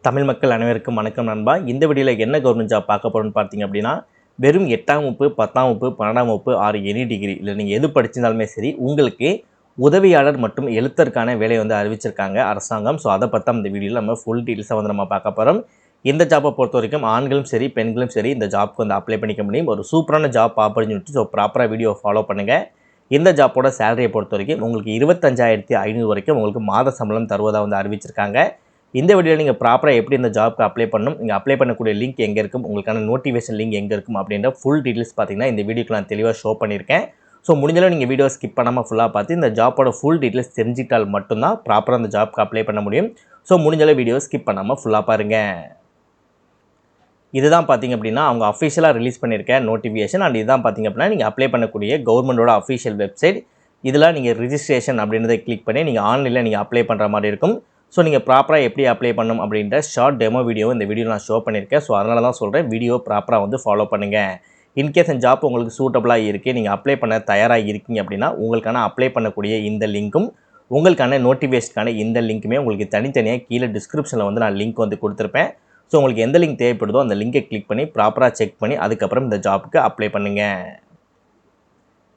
தமிழ் மக்கள் அனைவருக்கும் வணக்கம் நண்பா. இந்த வீடியோவில் என்ன கவர்மெண்ட் ஜாப் பார்க்க போகிறோம்னு பார்த்தீங்க அப்படின்னா, வெறும் 8ஆம் வகுப்பு, 10ஆம் வகுப்பு, 12ஆம் வகுப்பு ஆர் எனி டிகிரி இல்லை நீங்கள் எது படிச்சிருந்தாலுமே சரி, உங்களுக்கு உதவியாளர் மற்றும் எழுத்தருக்கான வேலையை வந்து அறிவிச்சிருக்காங்க அரசாங்கம். ஸோ அதை பற்றி இந்த வீடியோவில் நம்ம ஃபுல் டீட்டெயில்ஸாக வந்து நம்ம பார்க்க போகிறோம். இந்த ஜாப்பை பொறுத்த வரைக்கும் ஆண்களும் சரி பெண்களும் சரி இந்த ஜாப்க்கு வந்து அப்ளை பண்ணிக்க முடியும். ஒரு சூப்பரான ஜாப் ஆப்பர்ச்சுனிட்டி. ஸோ ப்ராப்பராக வீடியோ ஃபாலோ பண்ணுங்கள். இந்த ஜாப்போட சேலரியை பொறுத்த வரைக்கும் உங்களுக்கு 25,500 வரைக்கும் உங்களுக்கு மாத சம்பளம் தருவதாக வந்து அறிவிச்சிருக்காங்க. இந்த வீடியோவில் நீங்கள் ப்ராப்பராக எப்படி இந்த ஜாப்க்கு அப்ளை பண்ணணும், நீங்கள் அப்ளை பண்ணக்கூடிய லிங்க் எங்கே இருக்கும், உங்களுக்கான நோட்டிஃபிகேஷன் லிங்க் எங்கே இருக்கும் அப்படின்ற ஃபுல் டீட்டெயில்ஸ் பார்த்தீங்கன்னா இந்த வீடியோக்கு நான் தெளிவாக ஷோ பண்ணியிருக்கேன். ஸோ முடிஞ்சளவு நீங்கள் வீடியோ ஸ்கிப் பண்ணாமல் ஃபுல்லாக பார்த்து இந்த ஜாப்போட ஃபுல் டீட்டெயில்ஸ் தெரிஞ்சிட்டால் மட்டும்தான் ப்ராப்பராக அந்த ஜாப்க்கு அப்ளை பண்ண முடியும். ஸோ முடிஞ்சளவு வீடியோ ஸ்கிப் பண்ணாமல் ஃபுல்லாக பாருங்கள். இதுதான் பார்த்திங்க அப்படின்னா அவங்க அஃபிஷியலாக ரிலீஸ் பண்ணியிருக்க நோட்டிஃபிகேஷன். அண்ட் இதுதான் பார்த்திங்க அப்படின்னா நீங்கள் அப்ளை பண்ணக்கூடிய கவர்மெண்டோட அஃபிஷியல் வெப்சைட். இதில் நீங்கள் ரிஜிஸ்ட்ரேஷன் அப்படின்றத கிளிக் பண்ணி நீங்கள் ஆன்லைனில் நீங்கள் அப்ளை பண்ணுற மாதிரி இருக்கும். ஸோ நீங்கள் ப்ராப்பராக எப்படி அப்ளை பண்ணணும் அப்படின்ற ஷார்ட் டெமோ வீடியோ இந்த வீடியோ நான் ஷோ பண்ணியிருக்கேன். ஸோ அதனால தான் சொல்கிறேன், வீடியோ ப்ராப்பராக வந்து ஃபாலோ பண்ணுங்கள். இன்கேஸ் அந்த ஜாப் உங்களுக்கு சூட்டபுளாக இருக்குது, நீங்கள் அப்ளை பண்ண தயாராக இருக்கீங்க அப்படின்னா உங்களுக்கான அப்ளை பண்ணக்கூடிய இந்த லிங்க்கும் உங்களுக்கான நோட்டிஃபிகேஷனுக்கான இந்த லிங்க்குமே உங்களுக்கு தனித்தனியாக கீழே டிஸ்கிரிப்ஷனில் வந்து நான் லிங்க் வந்து கொடுத்துருப்பேன். ஸோ உங்களுக்கு எந்த லிங்க் தேவைப்படுதோ அந்த லிங்கை கிளிக் பண்ணி ப்ராப்பராக செக் பண்ணி அதுக்கப்புறம் இந்த ஜாப்புக்கு அப்ளை பண்ணுங்கள்.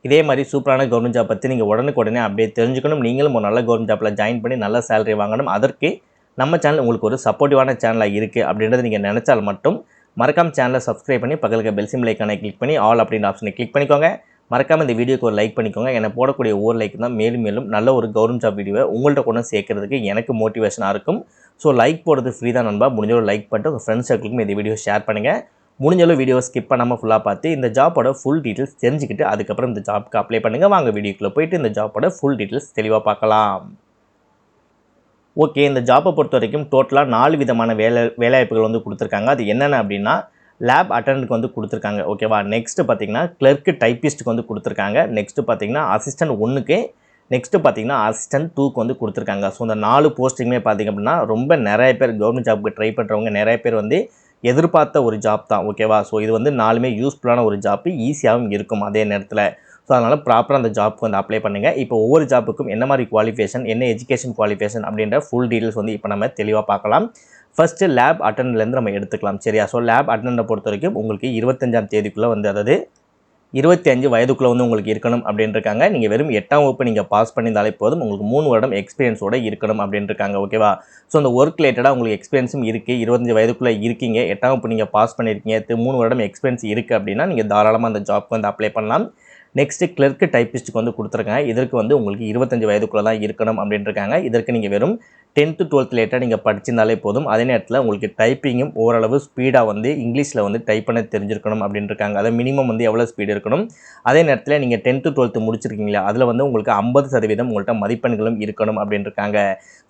இதே மாதிரி சூப்பரான கவர்மெண்ட் ஜாப் பற்றி நீங்கள் உடனுக்குடனே அப்படியே தெரிஞ்சுக்கணும். நீங்களும் ஒரு நல்ல கவர்மெண்ட் ஜாப்பில் ஜாயின் பண்ணி நல்ல சேலரி வாங்கணும். அதற்கு நம்ம சேனல் உங்களுக்கு ஒரு சப்போர்ட்டிவான சேனலாக இருக்குது அப்படின்றத நீங்கள் நினச்சால் மட்டும் மறக்காமல் சேனலை சப்ஸ்கிரைப் பண்ணி பக்கத்தில் பெல் சிம்பல் ஐக்கானை கிளிக் பண்ணி ஆல் அப்படின்ற ஆப்ஷனை கிளிக் பண்ணிக்கோங்க. மறக்காமல் இந்த வீடியோக்கு ஒரு லைக் பண்ணிக்கோங்க. எனக்கு போடக்கூடிய ஒவ்வொரு லைக் தான் மேலும் மேலும் நல்ல ஒரு கவர்மெண்ட் ஜாப் வீடியோவை உங்கள்கிட்ட கொண்டு சேர்க்கறதுக்கு எனக்கு மோட்டிவேஷனாக இருக்கும். ஸோ லைக் போடுறது ஃப்ரீ தான் நண்பா. முடிஞ்ச ஒரு லைக் பண்ணிட்டு உங்கள் ஃப்ரெண்ட்ஸ் சர்க்கிளுக்கும் இந்த வீடியோ ஷேர் பண்ணுங்கள். முடிஞ்சளவு வீடியோ ஸ்கிப் பண்ணாமல் ஃபுல்லாக பார்த்து இந்த ஜாப்போட ஃபுல் டீட்டெயில்ஸ் தெரிஞ்சுக்கிட்டு அதுக்கப்புறம் இந்த ஜாப்க்கு அப்ளை பண்ணுங்கள். வாங்க வீடியோக்குள்ளே போயிட்டு இந்த ஜாப்போட ஃபுல் டீட்டெயில்ஸ் தெளிவாக பார்க்கலாம். ஓகே, இந்த ஜாப்பை பொறுத்த வரைக்கும் டோட்டலாக 4 விதமான வேலைவாய்ப்புகள் வந்து கொடுத்துருக்காங்க. அது என்னென்ன அப்படின்னா, லேப் அட்டண்டன்ட்க்கு வந்து கொடுத்துருக்காங்க. ஓகேவா. நெக்ஸ்ட்டு பார்த்தீங்கன்னா கிளர்க்கு டைப்பிஸ்ட்டுக்கு வந்து கொடுத்துருக்காங்க. நெக்ஸ்ட்டு பார்த்தீங்கன்னா அசிஸ்டன்ட் 1க்கு, நெக்ஸ்ட்டு பார்த்தீங்கன்னா அசிஸ்டன்ட் 2க்கு வந்து கொடுத்துருக்காங்க. ஸோ இந்த 4 போஸ்டிங்குமே பார்த்திங்க அப்படின்னா ரொம்ப நிறைய பேர் கவர்மெண்ட் ஜாப்புக்கு ட்ரை பண்ணுறவங்க நிறைய பேர் வந்து எதிர்பார்த்த ஒரு ஜாப் தான். ஓகேவா. ஸோ இது வந்து 4மே யூஸ்ஃபுல்லான ஒரு ஜாப்பு, ஈஸியாகவும் இருக்கும் அதே நேரத்தில். ஸோ அதனால் ப்ராப்பராக அந்த ஜாப்புக்கு வந்து அப்ளை பண்ணுங்கள். இப்போ ஒவ்வொரு ஜாப்புக்கும் என்ன மாதிரி குவாலிஃபிகேஷன், என்ன எஜுகேஷன் குவாலிஃபிகேஷன் அப்படின்ற ஃபுல் டீட்டெயில்ஸ் வந்து இப்போ நம்ம தெளிவாக பார்க்கலாம். ஃபஸ்ட்டு லேப் அட்டண்டன்ட்லேருந்து நம்ம எடுத்துக்கலாம். சரியா. ஸோ லேப் அட்டண்டன்ட்டை பொறுத்த வரைக்கும் உங்களுக்கு 25ஆம் தேதிக்குள்ளே வந்து, அதாவது 25 வயதுக்குள்ளே வந்து உங்களுக்கு இருக்கணும் அப்படின்னு இருக்காங்க. நீங்கள் வெறும் 8ஆம் வகுப்பு நீங்கள் பாஸ் பண்ணியிருந்தாலே போதும், உங்களுக்கு 3 வருடம் எக்ஸ்பீரியன்ஸோடு இருக்கணும் அப்படின்னு இருக்காங்க. ஓகேவா. ஸோ அந்த ஒர்க் ரிலேட்டடாக உங்களுக்கு எக்ஸ்பீரியன்ஸும் இருக்குது, 25 வயதுக்குள்ளே இருக்கீங்க, 8ஆம் வகுப்பு நீங்கள் பாஸ் பண்ணியிருக்கீங்க, 3 வருடம் எக்ஸ்பீரியன்ஸ் இருக்குது அப்படின்னா நீங்கள் தாராளமாக அந்த ஜாப்க்கு வந்து அப்ளை பண்ணலாம். நெக்ஸ்ட்டு கிளர்க்கு டைப்பிஸ்ட்டுக்கு வந்து கொடுத்துருக்காங்க. இதற்கு வந்து உங்களுக்கு 25 வயதுக்குள்ளே தான் இருக்கணும் அப்படின்னு இருக்காங்க. இதற்கு நீங்கள் வெறும் 10th 12th லேட்டாக நீங்கள் படிச்சிருந்தாலே போதும். அதே நேரத்தில் உங்களுக்கு டைப்பிங்கும் ஓரளவு ஸ்பீடாக வந்து இங்கிலீஷில் வந்து டைப் பண்ண தெரிஞ்சிருக்கணும் அப்படின்னு இருக்காங்க. அதை மினிமம் வந்து எவ்வளோ ஸ்பீடு இருக்கணும். அதே நேரத்தில் நீங்கள் 10th 12th முடிச்சிருக்கீங்களா, அதில் வந்து உங்களுக்கு 50% உங்கள்கிட்ட மதிப்பெண்களும் இருக்கணும் அப்படின்னு இருக்காங்க.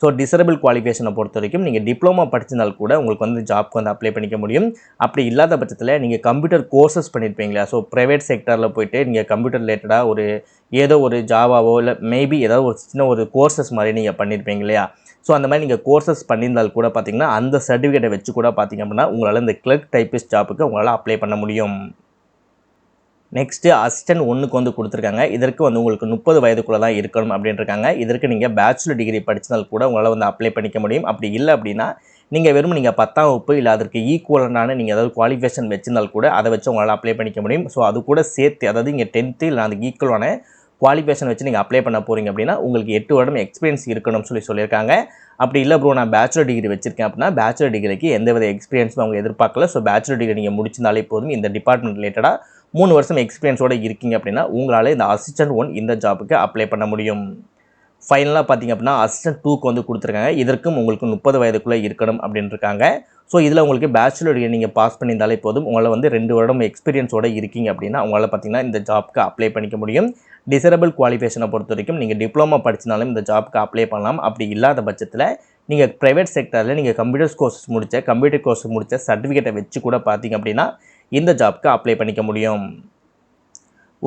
ஸோ டிசரபிள் குவாலிஃபிகேஷனை பொறுத்த வரைக்கும் நீங்கள் டிப்ளமோ படிச்சிருந்தால் கூட உங்களுக்கு வந்து ஜாப்க்கு வந்து அப்ளை பண்ணிக்க முடியும். அப்படி இல்லாத பட்சத்தில் நீங்கள் கம்ப்யூட்டர் கோர்சஸ் பண்ணியிருப்பீங்களா, ஸோ ப்ரைவேட் செக்டரில் போய்ட்டு நீங்கள் கம்ப்யூட்டர் ரிலேட்டடாக ஒரு ஏதோ ஒரு ஜாவாவோ இல்லை மேபி ஏதாவது ஒரு சின்ன ஒரு கோர்சஸ் மாதிரி நீங்கள் பண்ணியிருப்பீங்க இல்லையா. ஸோ அந்த மாதிரி நீங்கள் கோர்சஸ் பண்ணியிருந்தால் கூட பார்த்தீங்கன்னா அந்த சர்டிஃபிகேட்டை வச்சு கூட பார்த்தீங்க அப்படின்னா உங்களால் இந்த கிளர்க் டைப்பிஸ்ட் ஜாப்புக்கு உங்களால் அப்ளை பண்ண முடியும். நெக்ஸ்ட்டு அசிஸ்டன்ட் 1க்கு வந்து கொடுத்துருக்காங்க. இதற்கு வந்து உங்களுக்கு 30 வயதுக்குள்ளே தான் இருக்கணும் அப்படின்னு இருக்காங்க. இதற்கு நீங்கள் பேச்சுலர் டிகிரி படிச்சிருந்தால் கூட உங்களால் வந்து அப்ளை பண்ணிக்க முடியும். அப்படி இல்லை அப்படின்னா நீங்கள் வெறும் 10ஆம் வகுப்பு இல்லை அதற்கு ஈக்குவலான நீங்கள் ஏதாவது குவாலிஃபிகேஷன் வச்சிருந்தால் கூட அதை வச்சு உங்களால் அப்ளை பண்ணிக்க முடியும். ஸோ அது கூட சேர்த்து, அதாவது இங்கே 10th இல்லை அதுக்கு ஈக்குவலான குவாலிஃபிகேஷன் வச்சு நீங்கள் அப்ளை பண்ண போகிறீங்க அப்படின்னா உங்களுக்கு 8 வருடம் எக்ஸ்பீரியன்ஸ் இருக்கணும்னு சொல்லியிருக்காங்க. அப்படி இல்லை ப்ரோ நான் பேச்சுலர் டிகிரி வச்சிருக்கேன் அப்படின்னா பேச்சுலர் டிகிரிக்கு எந்தவித எக்ஸ்பீரியன்ஸும் அவங்க எதிர்பார்க்கல. ஸோ பேச்சுலர் டிகிரி நீங்கள் முடிச்சிருந்தாலே போதும். இந்த டிபார்ட்மெண்ட் ரிலேட்டடாக 3 வருஷம் எக்ஸ்பீரியன்ஸோடு இருக்கீங்க அப்படின்னா உங்களால் இந்த அசிஸ்டன்ட் 1 இந்த ஜாப்புக்கு அப்ளை பண்ண முடியும். ஃபைனலாக பார்த்திங்க அப்படின்னா அசிஸ்டன்ட் 2க்கு வந்து கொடுத்துருக்காங்க. இதற்கும் உங்களுக்கு 30 வயதுக்குள்ளே இருக்கணும் அப்படின்னு இருக்காங்க. ஸோ இதில் உங்களுக்கு பேச்சுலர் டிகிரி நீங்கள் பாஸ் பண்ணியிருந்தாலே போதும். உங்களால் வந்து 2 வருடம் எக்ஸ்பீரியன்ஸோடு இருக்கீங்க அப்படின்னா உங்களால் பார்த்திங்கன்னா இந்த ஜாப்க்கு அப்ளை பண்ணிக்க முடியும். டிசரபிள் குவாலிஃபிகேஷனை பொறுத்த வரைக்கும் நீங்கள் டிப்ளமோ படிச்சினாலும் இந்த ஜாப்க்கு அப்ளை பண்ணலாம். அப்படி இல்லாத பட்சத்தில் நீங்கள் ப்ரைவேட் செக்டரில் நீங்கள் கம்ப்யூட்டர் கோர்ஸ் முடித்த சர்டிஃபிகேட்டை வச்சு கூட பார்த்திங்க அப்படின்னா இந்த ஜாப்க்கு அப்ளை பண்ணிக்க முடியும்.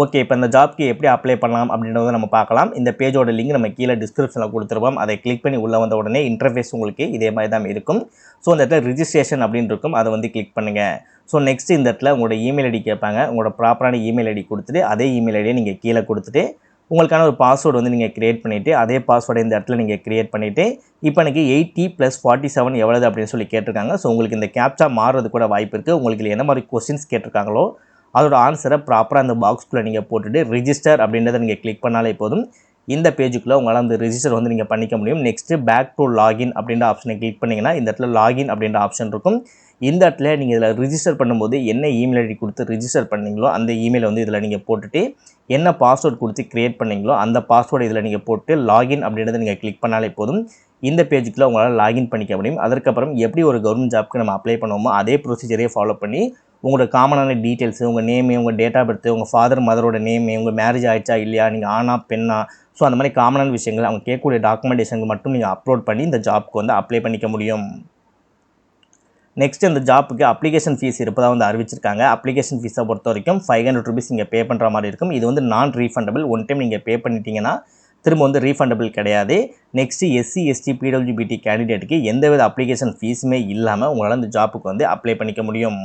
ஓகே, இப்போ இந்த ஜாப்க்கு எப்படி அப்ளை பண்ணலாம் அப்படின்றத நம்ம பார்க்கலாம். இந்த பேஜோட லிங்க் நம்ம கீழே டிஸ்கிரிப்ஷனில் கொடுத்துருப்போம். அதை கிளிக் பண்ணி உள்ளே வந்த உடனே இன்டர்ஃபேஸ் உங்களுக்கு இதே மாதிரி தான் இருக்கும். ஸோ இந்த இடத்துல ரிஜிஸ்ட்ரேஷன் அப்படின்னு இருக்கும், அதை வந்து கிளிக் பண்ணுங்கள். ஸோ நெக்ஸ்ட் இந்த இடத்துல உங்களோட இமெயில் ஐடி கேட்பாங்க. உங்களோட ப்ராப்பரான இமெயில் ஐடி கொடுத்துட்டு அதே இமெயில் ஐடியை நீங்கள் கீழே கொடுத்துட்டு உங்களுக்கான ஒரு பாஸ்வேர்டு வந்து நீங்கள் கிரியேட் பண்ணிவிட்டு அதே பாஸ்வேர்டை இந்த இடத்துல நீங்கள் கிரியேட் பண்ணிவிட்டு இப்போ எனக்கு 80 + 47 எவ்வளவு அப்படின்னு சொல்லி கேட்டிருக்காங்க. ஸோ உங்களுக்கு இந்த கேப்சா மாறுறது கூட வாய்ப்பு இருக்குது. உங்களுக்கு என்ன மாதிரி கொஸ்டின்ஸ் கேட்டிருக்காங்களோ அதோட ஆன்சரை ப்ராப்பராக அந்த பாக்ஸ்குள்ளே நீங்கள் போட்டுட்டு ரிஜிஸ்டர் அப்படின்றத நீங்கள் கிளிக் பண்ணாலே போதும். இந்த பேஜுக்குள்ளே உங்களால் அந்த ரிஜிஸ்டர் வந்து நீங்கள் பண்ணிக்க முடியும். நெக்ஸ்ட்டு பேக் டு லாகின் அப்படின்ற ஆப்ஷனை கிளிக் பண்ணிங்கன்னா இந்த இடத்துல லாகின் அப்படின்ற ஆப்ஷன் இருக்கும். இந்த இடத்துல நீங்கள் இதில் ரிஜிஸ்டர் பண்ணும்போது என்ன இமெயில் ஐடி கொடுத்து ரிஜிஸ்டர் பண்ணீங்களோ அந்த இமெயில் வந்து இதில் நீங்கள் போட்டுட்டு என்ன பாஸ்வேர்டு கொடுத்து க்ரியேட் பண்ணீங்களோ அந்த பாஸ்வேர்டு இதில் நீங்கள் போட்டு லாகின் அப்படின்றத நீங்கள் கிளிக் பண்ணாலே போதும். இந்த பேஜுக்குள்ளே உங்களால் லாகின் பண்ணிக்க முடியும். அதற்கப்புறம் எப்படி ஒரு கவர்மெண்ட் ஜாப்க்கு நம்ம அப்ளை பண்ணுவோமோ அதே ப்ரொசீஜரே ஃபாலோ பண்ணி உங்களோட காமனான டீட்டெயில்ஸு, உங்கள் நேமு, உங்கள் டேட் ஆஃப் பர்த்து, உங்கள் ஃபாதர் மதரோட நேமு, உங்கள் மேரேஜ் ஆகிடுச்சா இல்லையா, நீங்கள் ஆணா பெண்ணா, ஸோ அந்த மாதிரி காமனான விஷயங்கள் அவங்க கேட்கக்கூடிய டாக்குமெண்டேஷனுக்கு மட்டும் நீங்கள் அப்லோட் பண்ணி இந்த ஜாப்க்கு வந்து அப்ளை பண்ணிக்க முடியும். நெக்ஸ்ட் இந்த ஜாப்புக்கு அப்ளிகேஷன் ஃபீஸ் இருப்பதாக வந்து அறிவிச்சிருக்காங்க. அப்ளிகேஷன் ஃபீஸை பொறுத்த வரைக்கும் 500 ரூபீஸ் நீங்கள் பே பண்ணுற மாதிரி இருக்கும். இது வந்து நான் ரீஃபண்டபிள். ஒன் டைம் நீங்கள் பே பண்ணிட்டீங்கன்னா திரும்ப வந்து ரீஃபண்டபிள் கிடையாது. நெக்ஸ்ட்டு எஸ்சி, எஸ்டி, பிடபிள்யூபிடி கேண்டிடேட்டுக்கு எந்தவித அப்ளிகேஷன் ஃபீஸுமே இல்லாமல் உங்களால் இந்த ஜாப்புக்கு வந்து அப்ளை பண்ணிக்க முடியும்.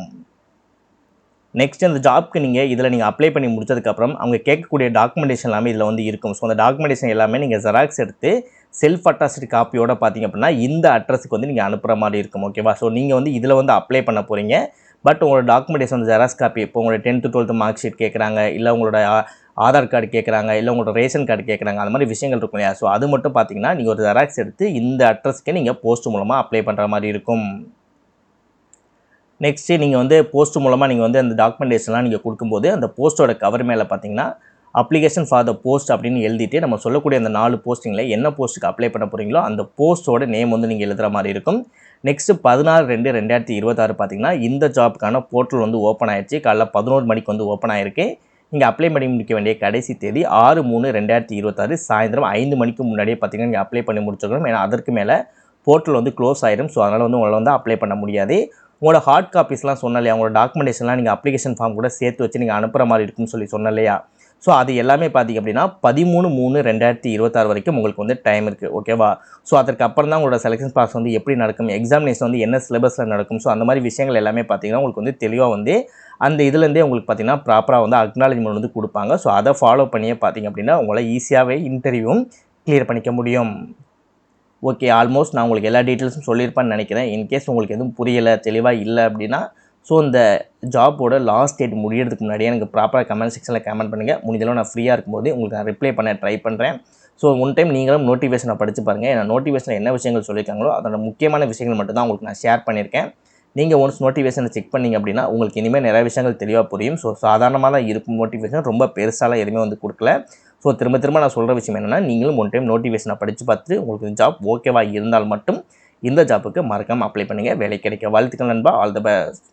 நெக்ஸ்ட் அந்த ஜாப்க்கு நீங்கள் அப்ளை பண்ணி முடிச்சதுக்கப்புறம் அவங்க கேட்கக்கூடிய டாக்குமெண்டேஷன் எல்லாமே இதில் வந்து இருக்கும். ஸோ அந்த டாக்குமெண்டேஷன் எல்லாமே நீங்கள் ஜெராக்ஸ் எடுத்து செல்ஃப் அட்டாச்டு காப்பியோட பார்த்தீங்க அப்படின்னா இந்த அட்ரஸுக்கு வந்து நீங்கள் அனுப்புகிற மாதிரி இருக்கும். ஓகேவா? ஸோ நீங்கள் வந்து இதில் வந்து அப்ளை பண்ண போகிறீங்க. பட் உங்களோட டாக்குமெண்டேஷன் வந்து ஜெராக்ஸ் காப்பி இப்போ உங்களோட 10th 12th மார்க் ஷீட் கேட்குறாங்க, இல்லை உங்களோட ஆதார் கார்டு கேட்குறாங்க, இல்லை உங்களோட ரேஷன் கார்டு கேட்குறாங்க, அந்த மாதிரி விஷயங்கள் இருக்கும் இல்லையா? ஸோ அது மட்டும் பார்த்தீங்கன்னா நீங்கள் ஒரு ஜெராக்ஸ் எடுத்து இந்த அட்ரஸ்க்கு நீங்கள் போஸ்ட் மூலமாக அப்ளை பண்ணுற மாதிரி இருக்கும். நெக்ஸ்ட்டு நீங்கள் வந்து போஸ்ட் மூலமாக நீங்கள் வந்து அந்த டாக்குமெண்டேஷன்லாம் நீங்கள் கொடுக்கும்போது அந்த போஸ்ட்டோட கவர் மேலே பார்த்தீங்கன்னா அப்ளிகேஷன் ஃபார் த போஸ்ட் அப்படின்னு எழுதிட்டு நம்ம சொல்லக்கூடிய அந்த 4 போஸ்டிங்கில் என்ன போஸ்ட்டுக்கு அப்ளை பண்ண போகிறீங்களோ அந்த போஸ்ட்டோட நேம் வந்து நீங்கள் எழுதுகிற மாதிரி இருக்கும். நெக்ஸ்ட்டு 16/2/2026 பார்த்தீங்கன்னா இந்த ஜாப்புக்கான போர்ட்டல் வந்து ஓப்பன் ஆயிடுச்சு. காலைல 11 மணிக்கு வந்து ஓப்பன் ஆயிருக்கு. நீங்கள் அப்ளை பண்ணி முடிக்க வேண்டிய கடைசி தேதி 6/3/2026 சாயந்தரம் 5 மணிக்கு முன்னாடியே பார்த்தீங்கன்னா நீங்கள் அப்ளை பண்ணி முடிச்சுக்கணும். ஏன்னா அதற்கு மேலே போர்ட்டல் வந்து க்ளோஸ் ஆயிடும். ஸோ அதனால் வந்து உங்களால் வந்து அப்ளை பண்ண முடியாது. உங்களோட ஹார்ட் காப்பீஸ்லாம் சொன்னேன் இல்லையா, உங்களோட டாக்குமெண்டேஷன்லாம் நீங்கள் அப்ளிகேஷன் ஃபார்ம் கூட சேர்த்து வச்சு நீங்கள் அனுப்புகிற மாதிரி இருக்குன்னு சொல்லி சொன்னேன் இல்லையா. ஸோ அது எல்லாமே பார்த்தீங்க அப்படின்னா 13/3/2026 வரைக்கும் உங்களுக்கு வந்து டைம் இருக்குது. ஓகேவா? ஸோ அதற்கப்புறம் தான் உங்களோட செலெக்ஷன் ப்ராசஸ் வந்து எப்படி நடக்கும், எக்ஸாமினேஷன் வந்து என்ன சிலபஸில் நடக்கும், ஸோ அந்த மாதிரி விஷயங்கள் எல்லாமே பார்த்தீங்கன்னா உங்களுக்கு வந்து தெளிவாக வந்து அந்த இதுலேருந்தே உங்களுக்கு பார்த்தீங்கன்னா ப்ராப்பராக வந்து அக்னாலஜ்மெண்ட் வந்து கொடுப்பாங்க. ஸோ அதை ஃபாலோ பண்ணியே பார்த்தீங்க அப்படின்னா உங்களால் ஈஸியாகவே இன்டர்வியூவும் கிளியர் பண்ணிக்க முடியும். ஓகே, ஆல்மோஸ்ட் நான் உங்களுக்கு எல்லா டீட்டெயில்ஸும் சொல்லியிருப்பேன்னு நினைக்கிறேன். இன்கேஸ் உங்களுக்கு எதுவும் புரியலை, தெளிவாக இல்லை அப்படின்னா ஸோ இந்த ஜாப்போட லாஸ்ட் டேட் முடியறதுக்கு முன்னாடியே எனக்கு ப்ராப்பராக கமெண்ட் செக்ஷனில் கமெண்ட் பண்ணுங்கள். முடிஞ்சளவு நான் ஃப்ரீயாக இருக்கும்போது உங்களுக்கு நான் ரிப்ளை பண்ண ட்ரை பண்ணுறேன். ஸோ ஒன் டைம் நீங்களும் நோட்டிஃபிகேஷனை படித்து பாருங்கள். ஏன்னா நோட்டிஃபிகேஷனில் என்ன விஷயங்கள் சொல்லியிருக்காங்களோ அதோட முக்கியமான விஷயங்கள் மட்டும் தான் உங்களுக்கு நான் ஷேர் பண்ணியிருக்கேன். நீங்கள் ஒன்ஸ் நோட்டிஃபிகேஷனை செக் பண்ணிங்க அப்படின்னா உங்களுக்கு இனிமேல் நிறைய விஷயங்கள் தெளிவாக புரியும். ஸோ சாதாரணமாக தான் இருக்கும் நோட்டிஃபிகேஷன், ரொம்ப பெருசாலாம் எதுவுமே வந்து கொடுக்கல. ஸோ திரும்ப நான் சொல்கிற விஷயம் என்னென்னா நீங்களும் ஒன் டைம் நோட்டிஃபிகேஷனை படித்து பார்த்துட்டு உங்களுக்கு ஜாப் ஓகேவா இருந்தால் மட்டும் இந்த ஜாப்புக்கு மறக்காமல் அப்ளை பண்ணுங்கள். வேலை கிடைக்க வாழ்த்துக்கள் நண்பா. All the best.